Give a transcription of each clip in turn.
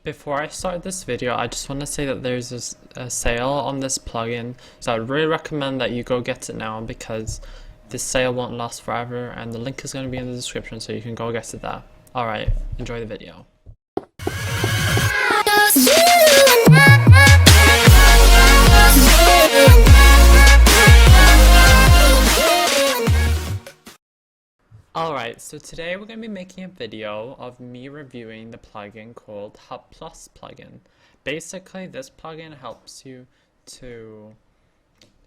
Before I start this video, I just want to say that there's a sale on this plugin, so I'd really recommend that you go get it now because this sale won't last forever, and the link is going to be in the description so you can go get it there. Alright, enjoy the video. Alright, so today we're going to be making a video of me reviewing the plugin called Hub Plus plugin. Basically, this plugin helps you to,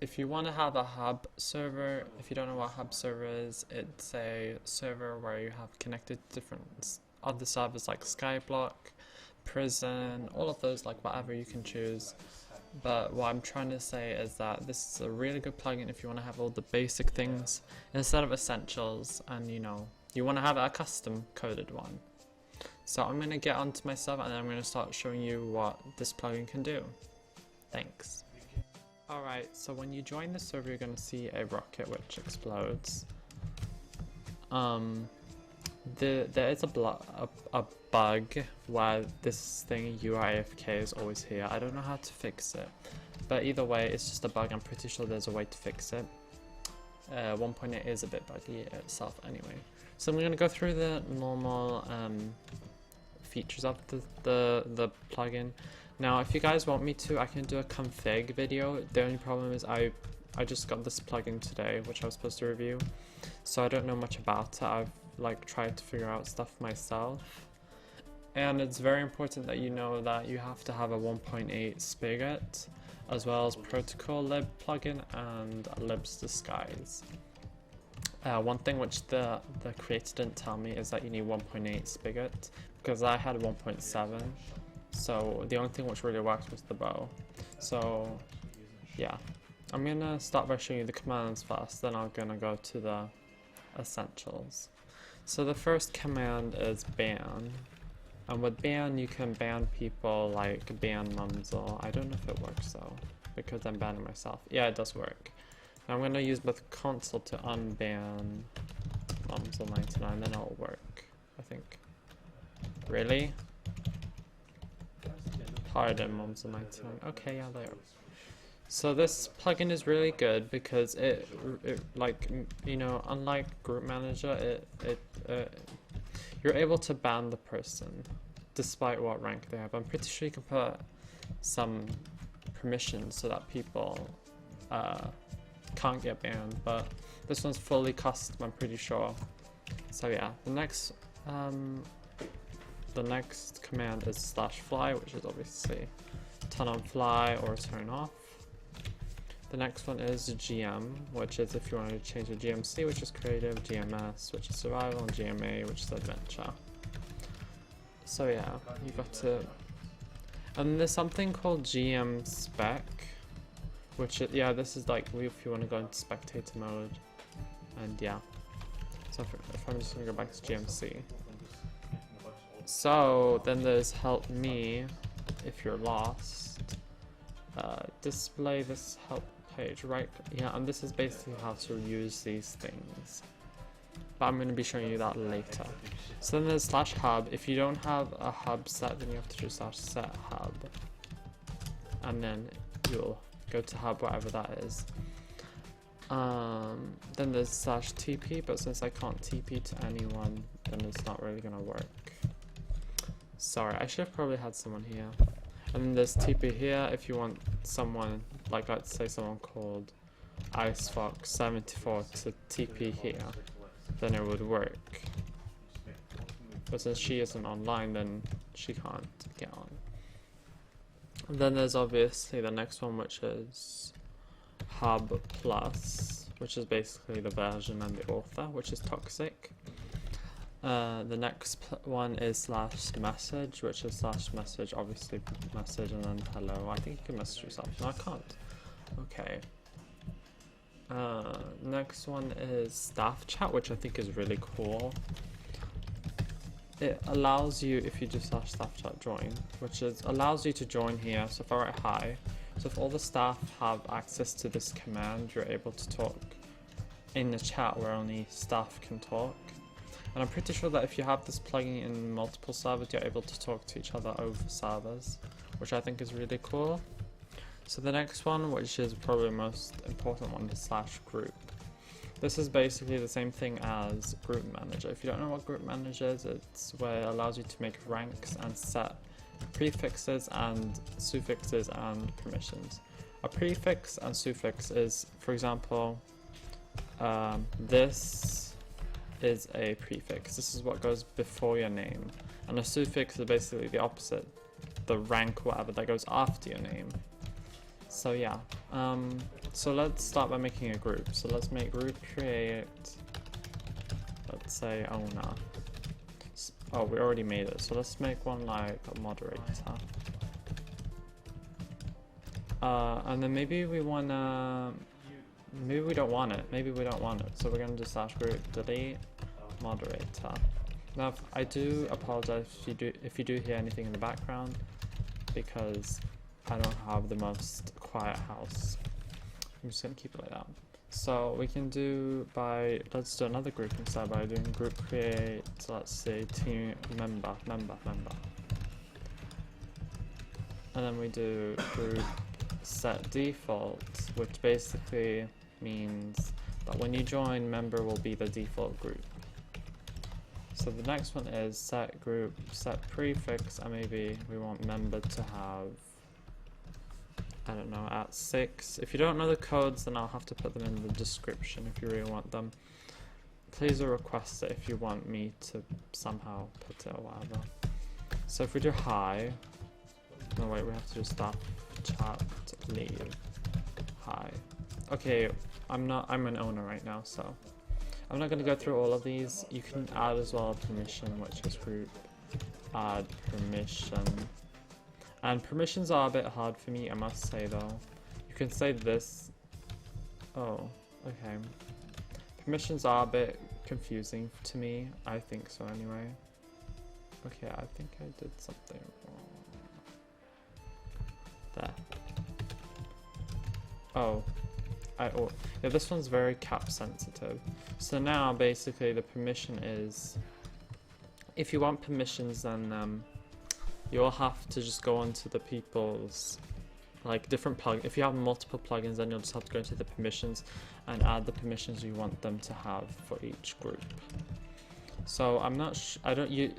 if you want to have a hub server, if you don't know what hub server is, it's a server where you have connected different other servers like Skyblock, Prison, all of those, like whatever you can choose. But what I'm trying to say is that this is a really good plugin if you want to have all the basic things instead of essentials, and you want to have a custom coded one. So I'm going to get onto my server and then I'm going to start showing you what this plugin can do. Thanks. Alright, so when you join the server you're going to see a rocket which explodes. There is a bug where this thing UIFK is always here. I don't know how to fix it, but either way it's just a bug. I'm pretty sure there's a way to fix it. 1.8 is a bit buggy itself anyway. So I'm going to go through the normal features of the plugin. Now if you guys want me to, I can do a config video. The only problem is I just got this plugin today which I was supposed to review, so I don't know much about it. I've tried to figure out stuff myself, and it's very important that you know that you have to have a 1.8 spigot as well as protocol lib plugin and libs disguise. One thing which the creator didn't tell me is that you need 1.8 spigot because I had 1.7, so the only thing which really worked was the bow. So yeah, I'm gonna start by showing you the commands first, then I'm gonna go to the essentials. So the first command is ban, and with ban you can ban people like ban Mumsel. I don't know if it works though, because I'm banning myself. Yeah, it does work. Now I'm going to use both console to unban Mumsel99, then it'll work, I think. Really? Pardon Mumsel99. Okay, yeah, there. So this plugin is really good because it unlike Group Manager, you're able to ban the person despite what rank they have. I'm pretty sure you can put some permissions so that people can't get banned, but this one's fully custom, I'm pretty sure. So yeah, the next command is /fly, which is obviously turn on fly or turn off. The next one is GM, which is if you want to change the GMC, which is creative, GMS, which is survival, and GMA, which is adventure. So yeah, you got to, and there's something called GM spec, which is, yeah, this is like if you want to go into spectator mode, and yeah. So if I'm just gonna go back to GMC. So then there's help me if you're lost. Display this help page, right? Yeah, and this is basically how to use these things, but I'm going to be showing you that later. So then there's /hub. If you don't have a hub set, then you have to do /set hub, and then you'll go to hub, whatever that is. Then there's /TP, but since I can't TP to anyone, then it's not really going to work. Sorry, I should have probably had someone here. And then there's TP here if you want someone, like let's say someone called IceFox74 to TP here, then it would work. But since she isn't online, then she can't get on. And then there's obviously the next one, which is Hub Plus, which is basically the version and the author, which is toxic. The next one is /message, which is /message, obviously message and then hello. I think you can message yourself. No, I can't. Okay. Next one is staff chat, which I think is really cool. It allows you, if you do /staff chat join, which is allows you to join here. So if I write hi, so if all the staff have access to this command, you're able to talk in the chat where only staff can talk. And I'm pretty sure that if you have this plugin in multiple servers, you're able to talk to each other over servers, which I think is really cool. So the next one, which is probably the most important one, is /group. This is basically the same thing as Group Manager. If you don't know what Group Manager is, it's where it allows you to make ranks and set prefixes and suffixes and permissions. A prefix and suffix is, for example, this is a prefix. This is what goes before your name. And a suffix is basically the opposite, the rank, whatever, that goes after your name. So yeah, so let's start by making a group. So let's make group create, let's say owner. Oh, we already made it, so let's make one like a moderator. And then maybe we wanna, maybe we don't want it, so we're gonna do /group delete moderator. Now I do apologize if you do hear anything in the background, because I don't have the most quiet house. I'm just gonna keep it like that. So we can do let's do another group instead by doing group create, so let's say team member. And then we do group set default, which basically means that when you join, member will be the default group. So the next one is set group, set prefix, and maybe we want member to have, I don't know, at 6. If you don't know the codes, then I'll have to put them in the description if you really want them. Please request it if you want me to somehow put it or whatever. So if we do hi, no wait, we have to do stop chat leave hi. Okay, I'm an owner right now, so I'm not going to go through all of these. You can add as well a permission, which is group add permission. And permissions are a bit hard for me, I must say though. You can say this. Oh, okay. Permissions are a bit confusing to me. I think so anyway. Okay, I think I did something wrong. There. Oh. Yeah, this one's very cap sensitive. So now basically the permission is, if you want permissions, then you'll have to just go onto the people's, like, different plugins. If you have multiple plugins, then you'll just have to go into the permissions and add the permissions you want them to have for each group. So I'm not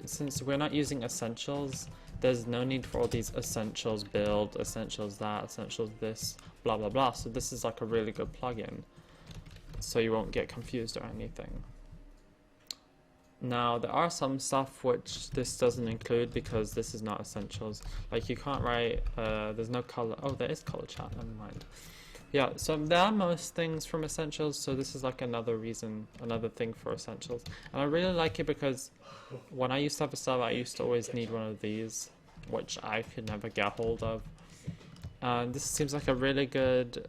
since we're not using essentials, there's no need for all these essentials build, essentials that, essentials this, blah blah blah. So this is like a really good plugin, so you won't get confused or anything. Now there are some stuff which this doesn't include because this is not essentials. Like you can't write, there's no color. Oh, there is color chat, never mind. Yeah, so there are most things from essentials, so this is like another thing for essentials. And I really like it because when I used to have a server, I used to always need one of these, which I could never get hold of. And this seems like a really good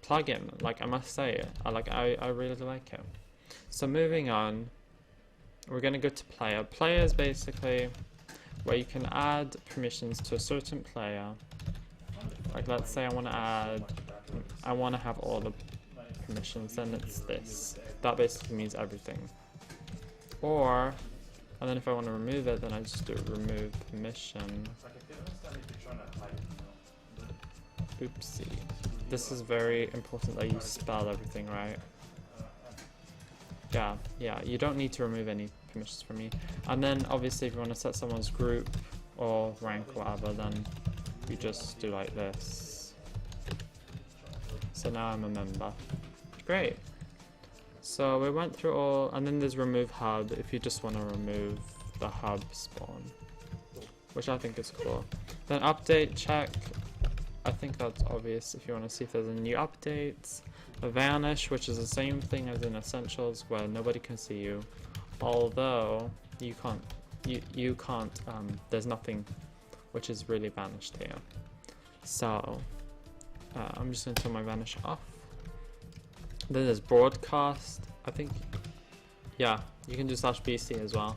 plugin, like I must say. I really like it. So moving on, we're going to go to player. Player is basically where you can add permissions to a certain player. Like let's say I want to have all the permissions, then it's this. That basically means everything. Or, and then if I want to remove it, then I just do remove permission. Oopsie. This is very important that you spell everything right. Yeah, you don't need to remove any permissions from me. And then obviously if you want to set someone's group or rank or whatever, then you just do like this. So now I'm a member. Great. So we went through all, and then there's remove hub if you just want to remove the hub spawn, which I think is cool. Then update check, I think that's obvious if you want to see if there's any new updates. A vanish, which is the same thing as in essentials where nobody can see you, although you can't, there's nothing which is really vanished here. So I'm just going to turn my vanish off. Then there's broadcast. I think, yeah, you can do /bc as well.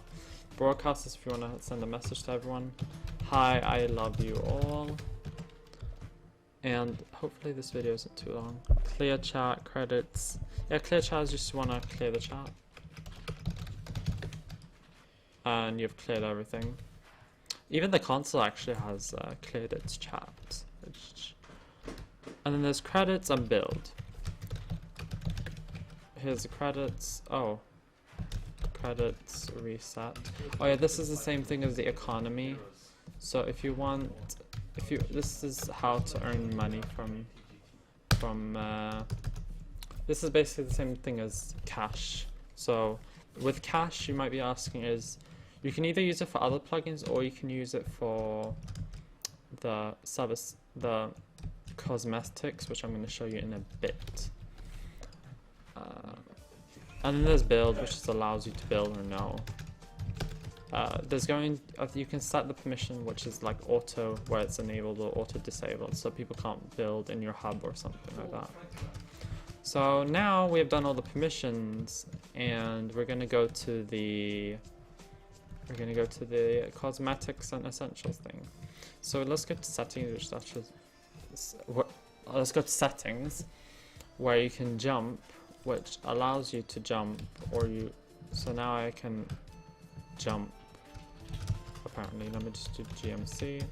Broadcast is if you want to send a message to everyone. Hi, I love you all. And hopefully this video isn't too long. Clear chat, credits. Yeah, clear chat is just want to clear the chat. and you've cleared everything. Even the console actually has cleared its chat. And then there's credits and build. Here's the credits. Oh, credits reset. Oh yeah, this is the same thing as the economy. So if you want, this is how to earn money from this is basically the same thing as cash. So with cash, you might be asking is, you can either use it for other plugins or you can use it for the service, the cosmetics, which I'm going to show you in a bit. And then there's build, which just allows you to build or no. You can set the permission, which is like auto, where it's enabled, or auto disabled, so people can't build in your hub or something like that. So now we have done all the permissions, and we're gonna go to the cosmetics and essentials thing. So let's go to settings, which actually, let's go to settings, where you can jump, which allows you to jump, so now I can jump. Apparently, let me just do GMC.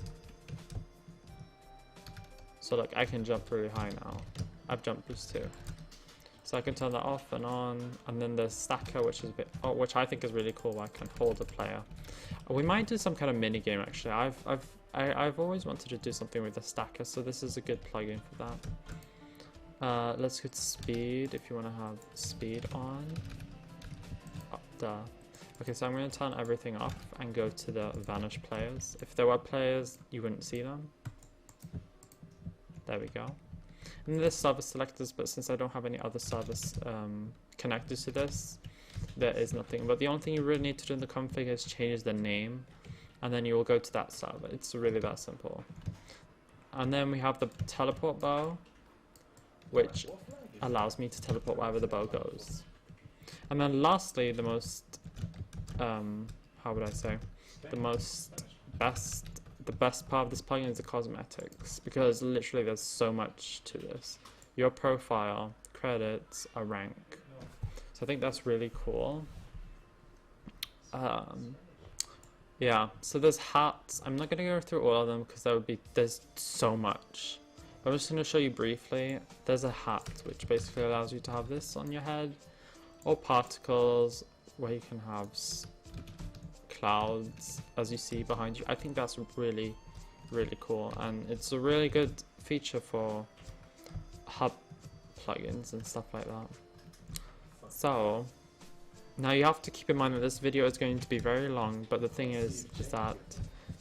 So like I can jump really high now. I've jump boost too. So I can turn that off and on, and then there's stacker, which is which I think is really cool. I can hold a player. We might do some kind of mini game actually. I've always wanted to do something with a stacker, so this is a good plugin for that. Let's go to speed if you want to have speed on. Okay, so I'm going to turn everything off and go to the vanish players. If there were players, you wouldn't see them. There we go. And there's service selectors, but since I don't have any other service connected to this, there is nothing. But the only thing you really need to do in the config is change the name, and then you will go to that server. It's really that simple. And then we have the teleport bow, which allows me to teleport wherever the bow goes. And then lastly, the most, how would I say, the best part of this plugin is the cosmetics, because literally there's so much to this. Your profile, credits, a rank. So I think that's really cool. Yeah, so there's hats. I'm not going to go through all of them because there's so much. I'm just going to show you briefly. There's a hat which basically allows you to have this on your head, or particles where you can have clouds as you see behind you. I think that's really, really cool, and it's a really good feature for hub plugins and stuff like that. So now you have to keep in mind that this video is going to be very long, but the thing is that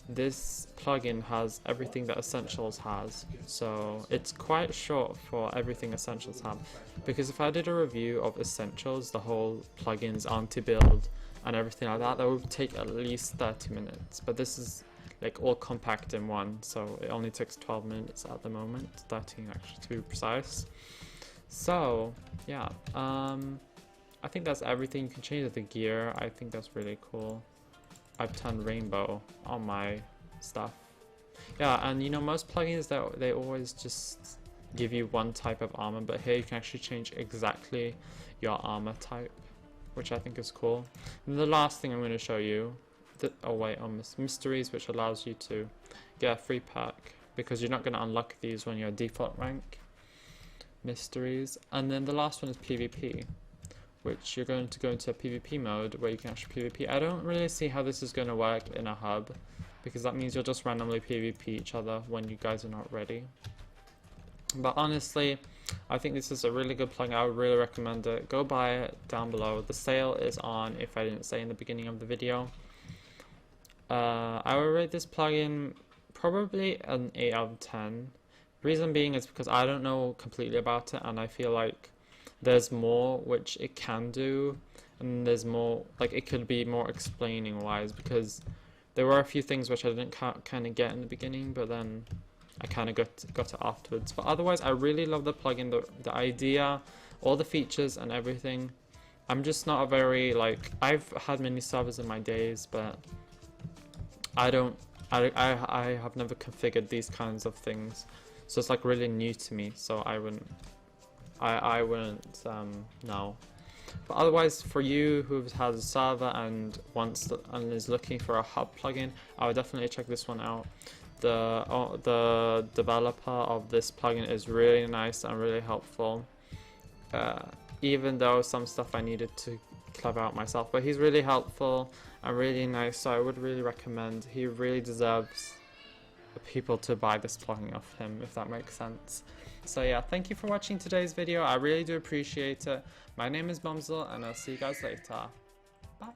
this plugin has everything that Essentials has, so it's quite short for everything Essentials have, because if I did a review of Essentials, the whole plugins, anti-build and everything like that would take at least 30 minutes, but this is like all compact in one, so it only takes 12 minutes at the moment, 13 actually to be precise. So yeah, I think that's everything. You can change the gear. I think that's really cool. I've turned rainbow on my stuff. Yeah, and you know, most plugins, they always just give you one type of armor, but here you can actually change exactly your armor type, which I think is cool. And the last thing I'm going to show you, mysteries, which allows you to get a free pack, because you're not going to unlock these when you're default rank. Mysteries. And then the last one is PvP, which you're going to go into a PvP mode where you can actually PvP. I don't really see how this is going to work in a hub, because that means you'll just randomly PvP each other when you guys are not ready. But honestly, I think this is a really good plugin. I would really recommend it. Go buy it down below. The sale is on, if I didn't say in the beginning of the video. I would rate this plugin probably an 8 out of 10. Reason being is because I don't know completely about it, and I feel like there's more which it can do, and there's more, like, it could be more explaining wise, because there were a few things which I didn't kind of get in the beginning, but then I kind of got it afterwards. But otherwise, I really love the plugin, the idea, all the features and everything. I'm just not a very, like, I've had many servers in my days, but I have never configured these kinds of things, so it's like really new to me, so I wouldn't know. But otherwise, for you who has a server and is looking for a hub plugin, I would definitely check this one out. The developer of this plugin is really nice and really helpful. Even though some stuff I needed to clever out myself, but he's really helpful and really nice, so I would really recommend. He really deserves people to buy this plugin off him, if that makes sense. So yeah, thank you for watching today's video. I really do appreciate it. My name is Bumzel, and I'll see you guys later. Bye.